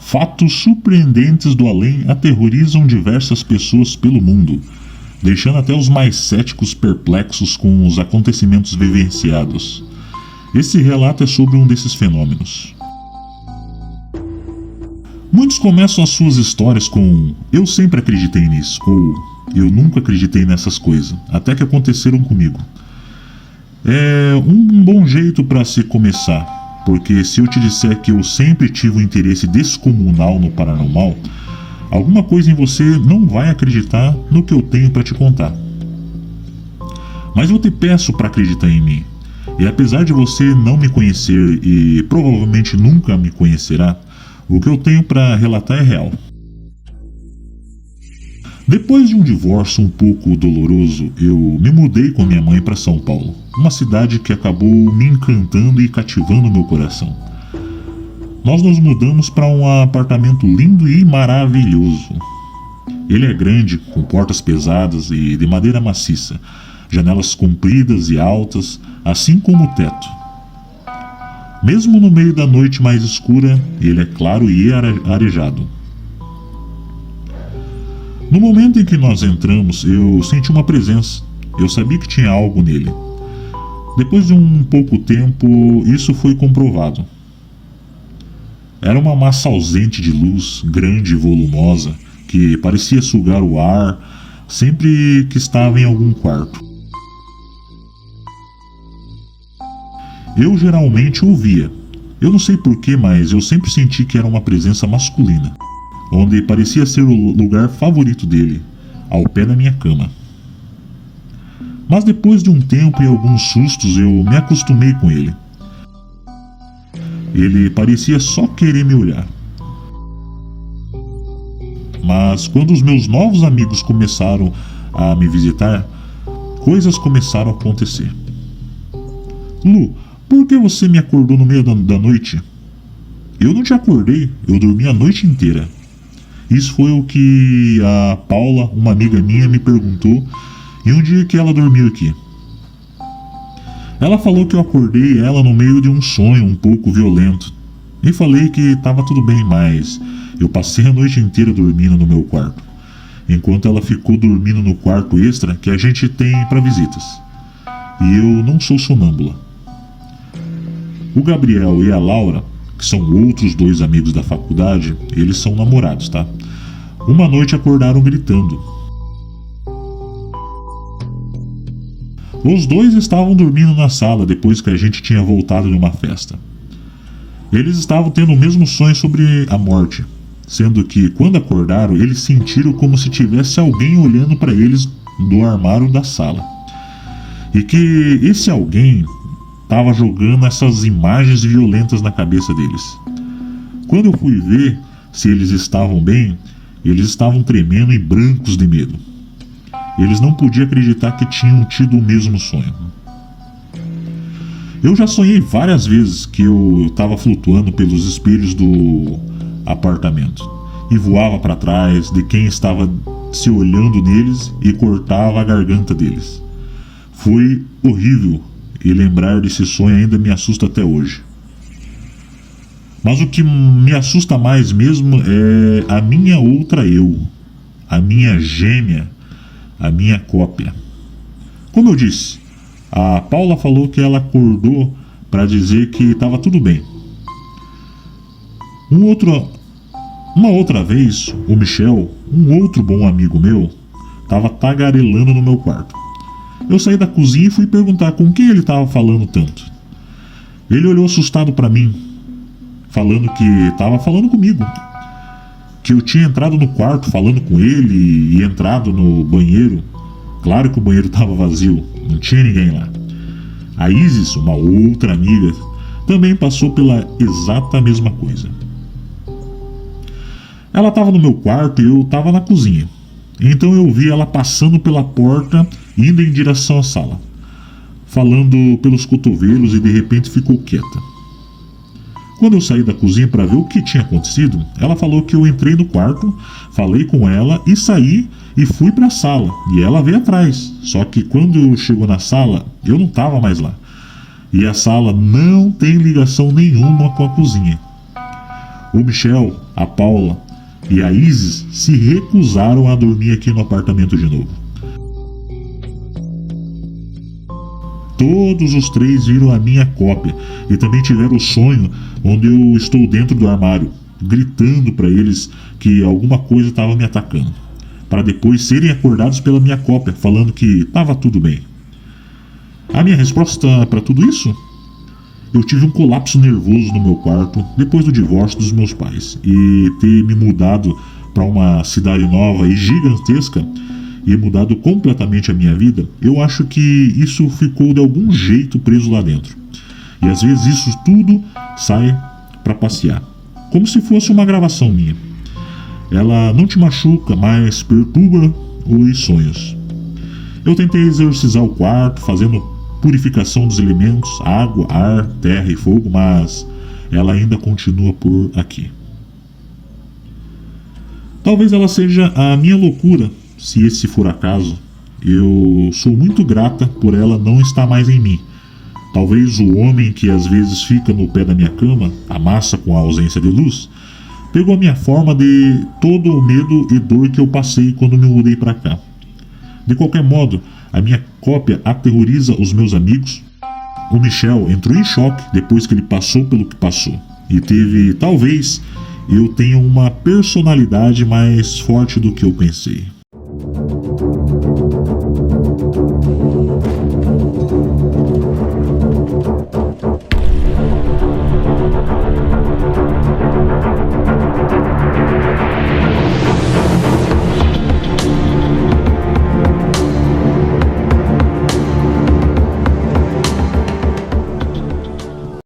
Fatos surpreendentes do além aterrorizam diversas pessoas pelo mundo, deixando até os mais céticos perplexos com os acontecimentos vivenciados. Esse relato é sobre um desses fenômenos. Muitos começam as suas histórias com "eu sempre acreditei nisso" ou "eu nunca acreditei nessas coisas, até que aconteceram comigo". É um bom jeito para se começar. Porque se eu te disser que eu sempre tive um interesse descomunal no paranormal, alguma coisa em você não vai acreditar no que eu tenho para te contar. Mas eu te peço para acreditar em mim. E apesar de você não me conhecer e provavelmente nunca me conhecerá, o que eu tenho para relatar é real. Depois de um divórcio um pouco doloroso, eu me mudei com minha mãe para São Paulo, uma cidade que acabou me encantando e cativando meu coração. Nós nos mudamos para um apartamento lindo e maravilhoso. Ele é grande, com portas pesadas e de madeira maciça, janelas compridas e altas, assim como o teto. Mesmo no meio da noite mais escura, ele é claro e arejado. No momento em que nós entramos, eu senti uma presença. Eu sabia que tinha algo nele. Depois de um pouco tempo, isso foi comprovado. Era uma massa ausente de luz, grande e volumosa, que parecia sugar o ar sempre que estava em algum quarto. Eu geralmente ouvia. Eu não sei porquê, mas eu sempre senti que era uma presença masculina, onde parecia ser o lugar favorito dele, ao pé da minha cama. Mas depois de um tempo e alguns sustos, eu me acostumei com ele. Ele parecia só querer me olhar. Mas quando os meus novos amigos começaram a me visitar, coisas começaram a acontecer. "Lu, por que você me acordou no meio da noite?" "Eu não te acordei, eu dormi a noite inteira." Isso foi o que a Paula, uma amiga minha, me perguntou em um dia que ela dormiu aqui. Ela falou que eu acordei ela no meio de um sonho um pouco violento e falei que estava tudo bem, mas eu passei a noite inteira dormindo no meu quarto, enquanto ela ficou dormindo no quarto extra que a gente tem para visitas. E eu não sou sonâmbula. O Gabriel e a Laura, que são outros 2 amigos da faculdade, eles são namorados, tá? Uma noite acordaram gritando. Os 2 estavam dormindo na sala depois que a gente tinha voltado de uma festa. Eles estavam tendo o mesmo sonho sobre a morte, sendo que quando acordaram eles sentiram como se tivesse alguém olhando para eles do armário da sala. E que esse alguém estava jogando essas imagens violentas na cabeça deles. Quando eu fui ver se eles estavam bem, eles estavam tremendo e brancos de medo. Eles não podiam acreditar que tinham tido o mesmo sonho. Eu já sonhei várias vezes que eu estava flutuando pelos espelhos do apartamento e voava para trás de quem estava se olhando neles e cortava a garganta deles. Foi horrível e lembrar desse sonho ainda me assusta até hoje. Mas o que me assusta mais mesmo é a minha outra eu, a minha gêmea, a minha cópia. Como eu disse, a Paula falou que ela acordou para dizer que estava tudo bem. Uma outra vez, o Michel, um outro bom amigo meu, estava tagarelando no meu quarto. Eu saí da cozinha e fui perguntar com quem ele estava falando tanto. Ele olhou assustado para mim, falando que estava falando comigo, que eu tinha entrado no quarto falando com ele e entrado no banheiro. Claro que o banheiro estava vazio, não tinha ninguém lá. A Isis, uma outra amiga, também passou pela exata mesma coisa. Ela estava no meu quarto e eu estava na cozinha. Então eu vi ela passando pela porta, indo em direção à sala, falando pelos cotovelos, e de repente ficou quieta. Quando eu saí da cozinha para ver o que tinha acontecido, ela falou que eu entrei no quarto, falei com ela e saí e fui para a sala. E ela veio atrás. Só que quando eu chego na sala, eu não estava mais lá. E a sala não tem ligação nenhuma com a cozinha. O Michel, a Paula e a Isis se recusaram a dormir aqui no apartamento de novo. Todos os três viram a minha cópia e também tiveram o sonho onde eu estou dentro do armário, gritando para eles que alguma coisa estava me atacando, para depois serem acordados pela minha cópia, falando que estava tudo bem. A minha resposta para tudo isso? Eu tive um colapso nervoso no meu quarto depois do divórcio dos meus pais e ter me mudado para uma cidade nova e gigantesca e mudado completamente a minha vida. Eu acho que isso ficou de algum jeito preso lá dentro. E às vezes isso tudo sai para passear, como se fosse uma gravação minha. Ela não te machuca, mas perturba os sonhos. Eu tentei exorcizar o quarto, fazendo purificação dos elementos, água, ar, terra e fogo, mas ela ainda continua por aqui. Talvez ela seja a minha loucura, se esse for acaso. Eu sou muito grata por ela não estar mais em mim. Talvez o homem que às vezes fica no pé da minha cama, amassa com a ausência de luz, pegou a minha forma de todo o medo e dor que eu passei quando me mudei para cá. De qualquer modo, a minha cópia aterroriza os meus amigos. O Michel entrou em choque depois que ele passou pelo que passou. E talvez eu tenha uma personalidade mais forte do que eu pensei.